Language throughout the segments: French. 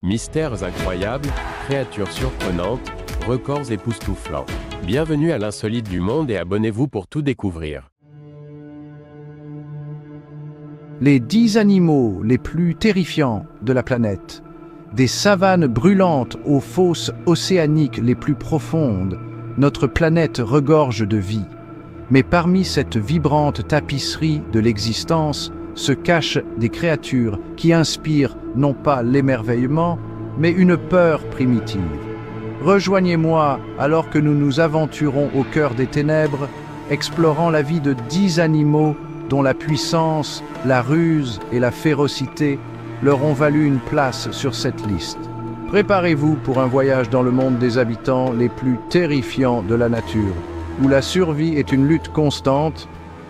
Mystères incroyables, créatures surprenantes, records époustouflants. Bienvenue à l'insolite du monde et abonnez-vous pour tout découvrir. Les 10 animaux les plus terrifiants de la planète. Des savanes brûlantes aux fosses océaniques les plus profondes, notre planète regorge de vie. Mais parmi cette vibrante tapisserie de l'existence se cachent des créatures qui inspirent non pas l'émerveillement, mais une peur primitive. Rejoignez-moi alors que nous nous aventurons au cœur des ténèbres, explorant la vie de 10 animaux dont la puissance, la ruse et la férocité leur ont valu une place sur cette liste. Préparez-vous pour un voyage dans le monde des habitants les plus terrifiants de la nature, où la survie est une lutte constante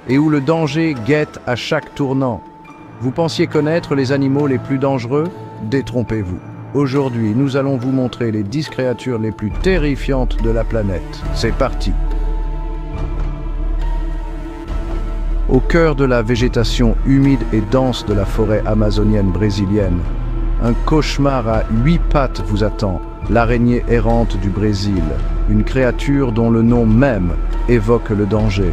et où le danger guette à chaque tournant. Vous pensiez connaître les animaux les plus dangereux? Détrompez-vous. Aujourd'hui, nous allons vous montrer les 10 créatures les plus terrifiantes de la planète. C'est parti! Au cœur de la végétation humide et dense de la forêt amazonienne brésilienne, un cauchemar à 8 pattes vous attend, l'araignée errante du Brésil, une créature dont le nom même évoque le danger.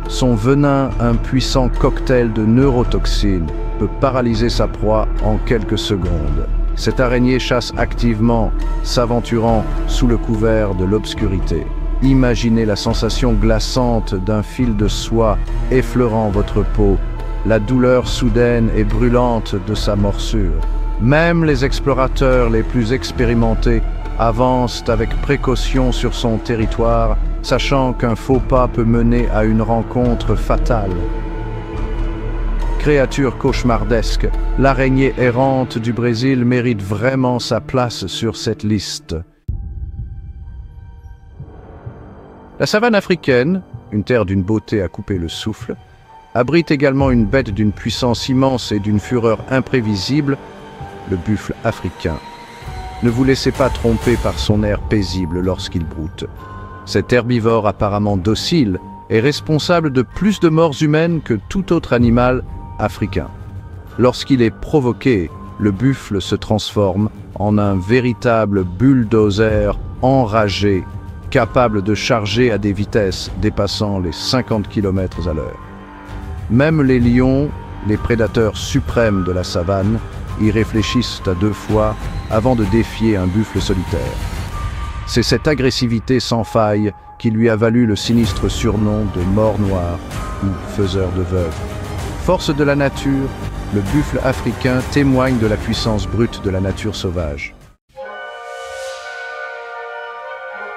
Son venin, un puissant cocktail de neurotoxines, peut paralyser sa proie en quelques secondes. Cette araignée chasse activement, s'aventurant sous le couvert de l'obscurité. Imaginez la sensation glaçante d'un fil de soie effleurant votre peau, la douleur soudaine et brûlante de sa morsure. Même les explorateurs les plus expérimentés avancent avec précaution sur son territoire, sachant qu'un faux pas peut mener à une rencontre fatale. Créature cauchemardesque, l'araignée errante du Brésil mérite vraiment sa place sur cette liste. La savane africaine, une terre d'une beauté à couper le souffle, abrite également une bête d'une puissance immense et d'une fureur imprévisible, le buffle africain. Ne vous laissez pas tromper par son air paisible lorsqu'il broute. Cet herbivore apparemment docile est responsable de plus de morts humaines que tout autre animal africain. Lorsqu'il est provoqué, le buffle se transforme en un véritable bulldozer enragé, capable de charger à des vitesses dépassant les 50 km à l'heure. Même les lions, les prédateurs suprêmes de la savane, y réfléchissent à 2 fois avant de défier un buffle solitaire. C'est cette agressivité sans faille qui lui a valu le sinistre surnom de mort noir ou faiseur de veuves. Force de la nature, le buffle africain témoigne de la puissance brute de la nature sauvage.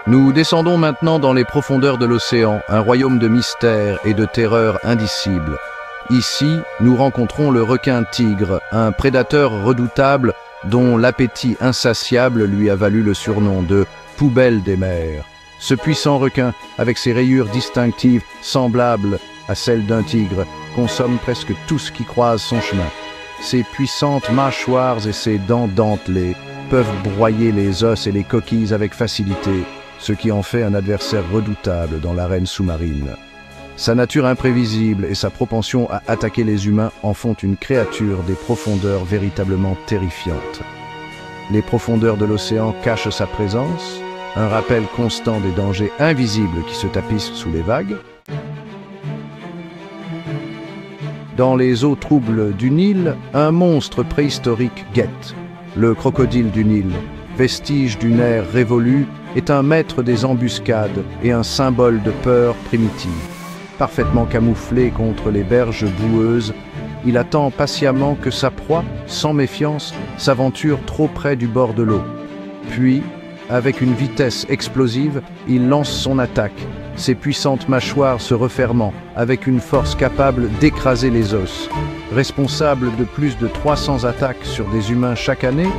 Nous descendons maintenant dans les profondeurs de l'océan, un royaume de mystère et de terreur indicible. Ici, nous rencontrons le requin-tigre, un prédateur redoutable dont l'appétit insatiable lui a valu le surnom de « poubelle des mers ». Ce puissant requin, avec ses rayures distinctives semblables à celles d'un tigre, consomme presque tout ce qui croise son chemin. Ses puissantes mâchoires et ses dents dentelées peuvent broyer les os et les coquilles avec facilité, ce qui en fait un adversaire redoutable dans l'arène sous-marine. Sa nature imprévisible et sa propension à attaquer les humains en font une créature des profondeurs véritablement terrifiantes. Les profondeurs de l'océan cachent sa présence, un rappel constant des dangers invisibles qui se tapissent sous les vagues. Dans les eaux troubles du Nil, un monstre préhistorique guette, le crocodile du Nil. Vestige d'une ère révolue, est un maître des embuscades et un symbole de peur primitive. Parfaitement camouflé contre les berges boueuses, il attend patiemment que sa proie, sans méfiance, s'aventure trop près du bord de l'eau. Puis, avec une vitesse explosive, il lance son attaque, ses puissantes mâchoires se refermant, avec une force capable d'écraser les os. Responsable de plus de 300 attaques sur des humains chaque année,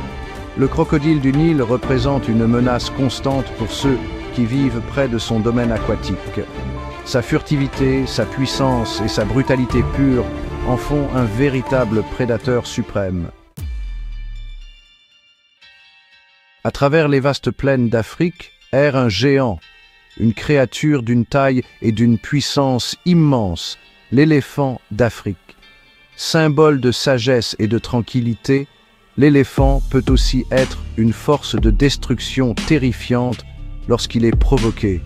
le crocodile du Nil représente une menace constante pour ceux qui vivent près de son domaine aquatique. Sa furtivité, sa puissance et sa brutalité pure en font un véritable prédateur suprême. À travers les vastes plaines d'Afrique erre un géant, une créature d'une taille et d'une puissance immense, l'éléphant d'Afrique. Symbole de sagesse et de tranquillité, L'éléphant peut aussi être une force de destruction terrifiante lorsqu'il est provoqué.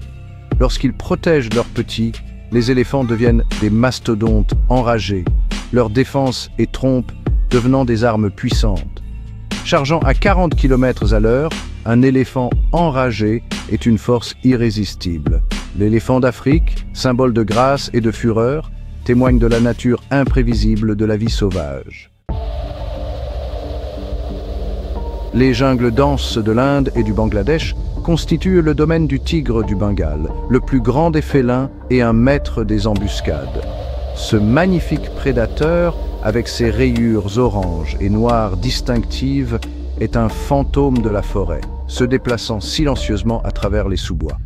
Lorsqu'ils protègent leurs petits, les éléphants deviennent des mastodontes enragés, leur défense et trompe devenant des armes puissantes. Chargeant à 40 km/h, un éléphant enragé est une force irrésistible. L'éléphant d'Afrique, symbole de grâce et de fureur, témoigne de la nature imprévisible de la vie sauvage. Les jungles denses de l'Inde et du Bangladesh constituent le domaine du tigre du Bengale, le plus grand des félins et un maître des embuscades. Ce magnifique prédateur, avec ses rayures oranges et noires distinctives, est un fantôme de la forêt, se déplaçant silencieusement à travers les sous-bois.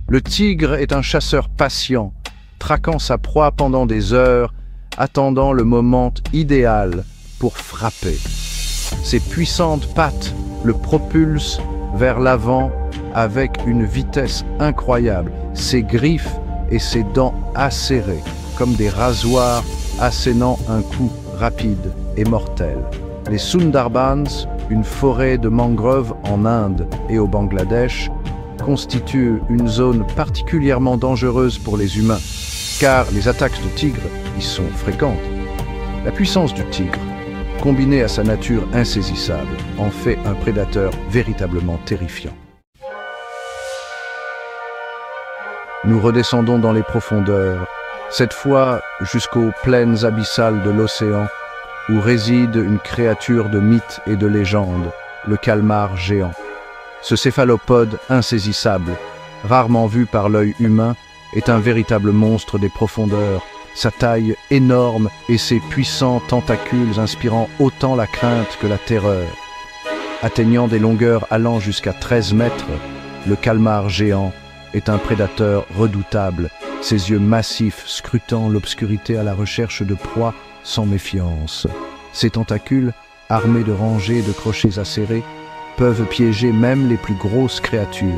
Le tigre est un chasseur patient, traquant sa proie pendant des heures, attendant le moment idéal pour frapper. Ses puissantes pattes le propulsent vers l'avant avec une vitesse incroyable, ses griffes et ses dents acérées, comme des rasoirs assénant un coup rapide et mortel. Les Sundarbans, une forêt de mangroves en Inde et au Bangladesh, constituent une zone particulièrement dangereuse pour les humains, car les attaques de tigres y sont fréquentes. La puissance du tigre, combinée à sa nature insaisissable, en fait un prédateur véritablement terrifiant. Nous redescendons dans les profondeurs, cette fois jusqu'aux plaines abyssales de l'océan, où réside une créature de mythe et de légende, le calmar géant. Ce céphalopode insaisissable, rarement vu par l'œil humain, est un véritable monstre des profondeurs, sa taille énorme et ses puissants tentacules inspirant autant la crainte que la terreur. Atteignant des longueurs allant jusqu'à 13 mètres, le calmar géant est un prédateur redoutable, ses yeux massifs scrutant l'obscurité à la recherche de proies sans méfiance. Ses tentacules, armés de rangées de crochets acérés, peuvent piéger même les plus grosses créatures,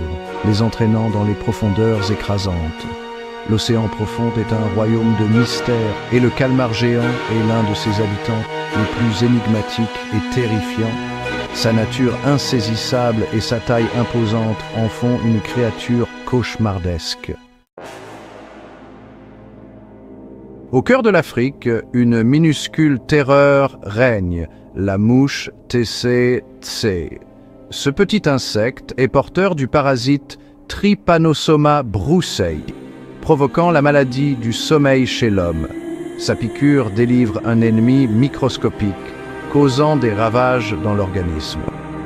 les entraînant dans les profondeurs écrasantes. L'océan profond est un royaume de mystère et le calmar géant est l'un de ses habitants les plus énigmatiques et terrifiants. Sa nature insaisissable et sa taille imposante en font une créature cauchemardesque. Au cœur de l'Afrique, une minuscule terreur règne, la mouche tsetse. Ce petit insecte est porteur du parasite Trypanosoma brucei, provoquant la maladie du sommeil chez l'homme. Sa piqûre délivre un ennemi microscopique, causant des ravages dans l'organisme.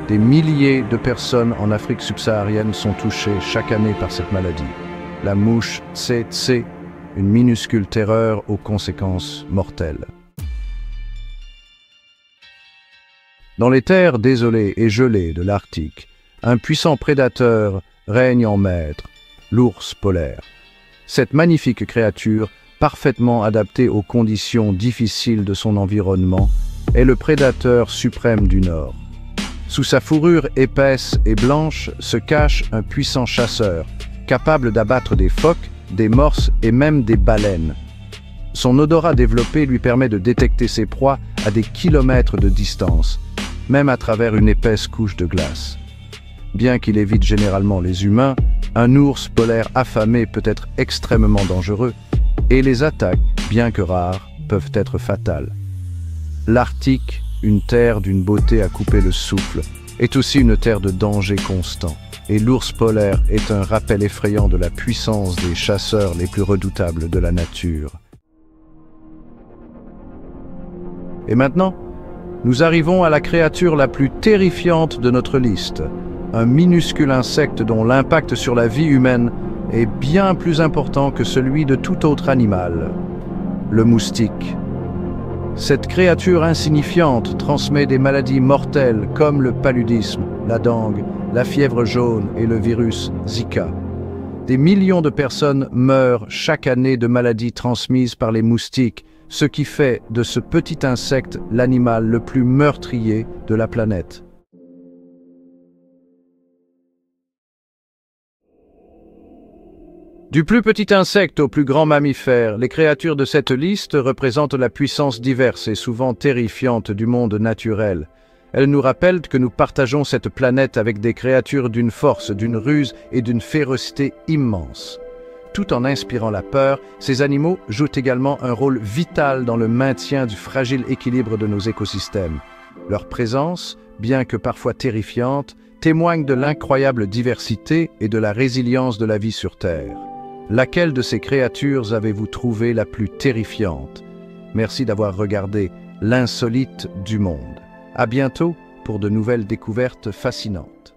Des milliers de personnes en Afrique subsaharienne sont touchées chaque année par cette maladie. La mouche tsetse, une minuscule terreur aux conséquences mortelles. Dans les terres désolées et gelées de l'Arctique, un puissant prédateur règne en maître, l'ours polaire. Cette magnifique créature, parfaitement adaptée aux conditions difficiles de son environnement, est le prédateur suprême du Nord. Sous sa fourrure épaisse et blanche se cache un puissant chasseur, capable d'abattre des phoques, des morses et même des baleines. Son odorat développé lui permet de détecter ses proies à des kilomètres de distance, même à travers une épaisse couche de glace. Bien qu'il évite généralement les humains, un ours polaire affamé peut être extrêmement dangereux, et les attaques, bien que rares, peuvent être fatales. L'Arctique, une terre d'une beauté à couper le souffle, est aussi une terre de danger constant, et l'ours polaire est un rappel effrayant de la puissance des chasseurs les plus redoutables de la nature. Et maintenant, nous arrivons à la créature la plus terrifiante de notre liste, un minuscule insecte dont l'impact sur la vie humaine est bien plus important que celui de tout autre animal, le moustique. Cette créature insignifiante transmet des maladies mortelles comme le paludisme, la dengue, la fièvre jaune et le virus Zika. Des millions de personnes meurent chaque année de maladies transmises par les moustiques, ce qui fait de ce petit insecte l'animal le plus meurtrier de la planète. Du plus petit insecte au plus grand mammifère, les créatures de cette liste représentent la puissance diverse et souvent terrifiante du monde naturel. Elles nous rappellent que nous partageons cette planète avec des créatures d'une force, d'une ruse et d'une férocité immense. Tout en inspirant la peur, ces animaux jouent également un rôle vital dans le maintien du fragile équilibre de nos écosystèmes. Leur présence, bien que parfois terrifiante, témoigne de l'incroyable diversité et de la résilience de la vie sur Terre. Laquelle de ces créatures avez-vous trouvé la plus terrifiante? Merci d'avoir regardé l'insolite du monde. À bientôt pour de nouvelles découvertes fascinantes.